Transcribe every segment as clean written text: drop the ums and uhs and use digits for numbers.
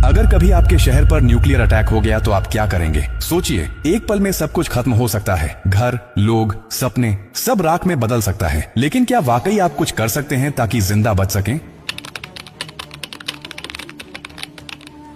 अगर कभी आपके शहर पर न्यूक्लियर अटैक हो गया तो आप क्या करेंगे? सोचिए, एक पल में सब कुछ खत्म हो सकता है। घर, लोग, सपने, सब राख में बदल सकता है। लेकिन क्या वाकई आप कुछ कर सकते हैं ताकि जिंदा बच सकें?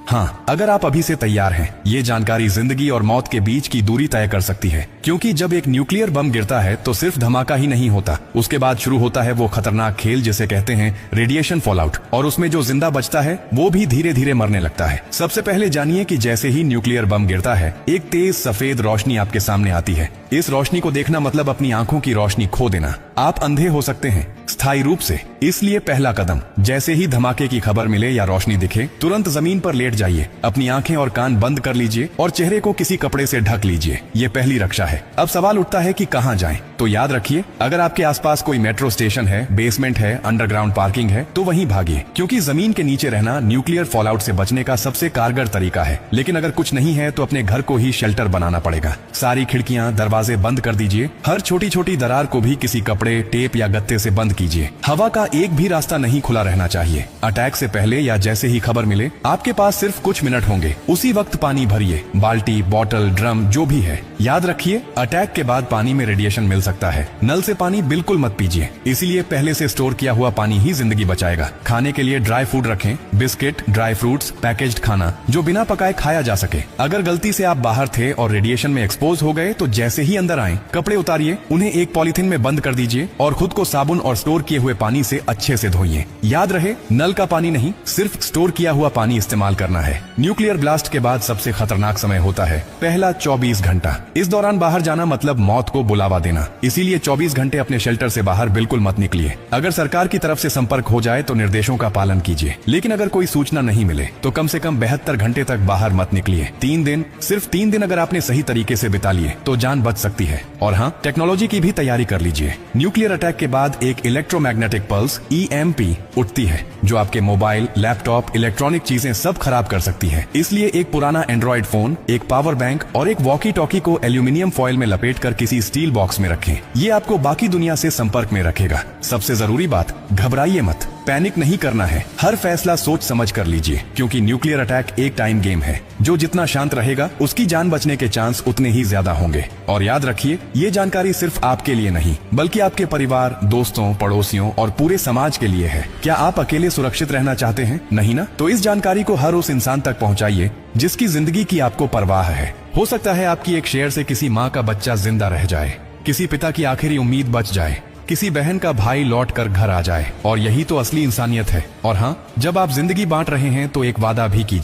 हाँ, अगर आप अभी से तैयार हैं, ये जानकारी जिंदगी और मौत के बीच की दूरी तय कर सकती है। क्योंकि जब एक न्यूक्लियर बम गिरता है तो सिर्फ धमाका ही नहीं होता, उसके बाद शुरू होता है वो खतरनाक खेल जिसे कहते हैं रेडिएशन फॉलआउट। और उसमें जो जिंदा बचता है वो भी धीरे धीरे मरने लगता है। सबसे पहले जानिए कि जैसे ही न्यूक्लियर बम गिरता है, एक तेज सफेद रोशनी आपके सामने आती है। इस रोशनी को देखना मतलब अपनी आंखों की रोशनी खो देना। आप अंधे हो सकते हैं स्थायी रूप से। इसलिए पहला कदम, जैसे ही धमाके की खबर मिले या रोशनी दिखे, तुरंत जमीन पर लेट जाइए, अपनी आंखें और कान बंद कर लीजिए और चेहरे को किसी कपड़े से ढक लीजिए। ये पहली रक्षा है। अब सवाल उठता है कि कहां जाएं? तो याद रखिए, अगर आपके आसपास कोई मेट्रो स्टेशन है, बेसमेंट है, अंडरग्राउंड पार्किंग है, तो वहीं भागिए। क्योंकि जमीन के नीचे रहना न्यूक्लियर फॉलआउट से बचने का सबसे कारगर तरीका है। लेकिन अगर कुछ नहीं है तो अपने घर को ही शेल्टर बनाना पड़ेगा। सारी खिड़कियां, दरवाजे बंद कर दीजिए। हर छोटी छोटी दरार को भी किसी कपड़े, टेप या गत्ते से बंद कीजिए। हवा का एक भी रास्ता नहीं खुला रहना चाहिए। अटैक से पहले या जैसे ही खबर मिले, आपके पास सिर्फ कुछ मिनट होंगे। उसी वक्त पानी भरिए, बाल्टी, बोतल, ड्रम, जो भी है। याद रखिए, अटैक के बाद पानी में रेडिएशन मिल सकता है। नल से पानी बिल्कुल मत पीजिए, इसीलिए पहले से स्टोर किया हुआ पानी ही जिंदगी बचाएगा। खाने के लिए ड्राई फूड रखें, बिस्किट, ड्राई फ्रूट्स, पैकेज्ड खाना जो बिना पकाए खाया जा सके। अगर गलती से आप बाहर थे और रेडिएशन में एक्सपोज हो गए तो जैसे ही अंदर आए, कपड़े उतारिए, उन्हें एक पॉलिथीन में बंद कर दीजिए और खुद को साबुन और स्टोर किए हुए पानी से अच्छे से धोइए। याद रहे, नल का पानी नहीं, सिर्फ स्टोर किया हुआ पानी इस्तेमाल करना है। न्यूक्लियर ब्लास्ट के बाद सबसे खतरनाक समय होता है पहला 24 घंटा। इस दौरान बाहर जाना मतलब मौत को बुलावा देना। इसीलिए 24 घंटे अपने शेल्टर से बाहर बिल्कुल मत निकलिए। अगर सरकार की तरफ से संपर्क हो जाए तो निर्देशों का पालन कीजिए। लेकिन अगर कोई सूचना नहीं मिले तो कम से कम 72 घंटे तक बाहर मत निकलिए। 3 दिन, सिर्फ 3 दिन अगर आपने सही तरीके से बिता लिए तो जान बच सकती है। और हाँ, टेक्नोलॉजी की भी तैयारी कर लीजिए। न्यूक्लियर अटैक के बाद एक इलेक्ट्रोमैग्नेटिक पल्स EMP उठती है जो आपके मोबाइल, लैपटॉप, इलेक्ट्रॉनिक चीजें सब खराब कर सकती है। इसलिए एक पुराना एंड्रॉइड फोन, एक पावर बैंक और एक वॉकी टॉकी को एल्यूमिनियम फॉइल में लपेटकर किसी स्टील बॉक्स में रखें। ये आपको बाकी दुनिया से संपर्क में रखेगा। सबसे जरूरी बात, घबराइए मत, पैनिक नहीं करना है। हर फैसला सोच समझ कर लीजिए, क्योंकि न्यूक्लियर अटैक एक टाइम गेम है। जो जितना शांत रहेगा उसकी जान बचने के चांस उतने ही ज्यादा होंगे। और याद रखिए, ये जानकारी सिर्फ आपके लिए नहीं बल्कि आपके परिवार, दोस्तों, पड़ोसियों और पूरे समाज के लिए है। क्या आप अकेले सुरक्षित रहना चाहते हैं? नहीं ना? तो इस जानकारी को हर उस इंसान तक पहुंचाइए जिसकी जिंदगी की आपको परवाह है। हो सकता है आपकी एक शेयर से किसी माँ का बच्चा जिंदा रह जाए, किसी पिता की आखिरी उम्मीद बच जाए, किसी बहन का भाई लौट कर घर आ जाए। और यही तो असली इंसानियत है। और हाँ, जब आप जिंदगी बांट रहे हैं तो एक वादा भी कीजिए।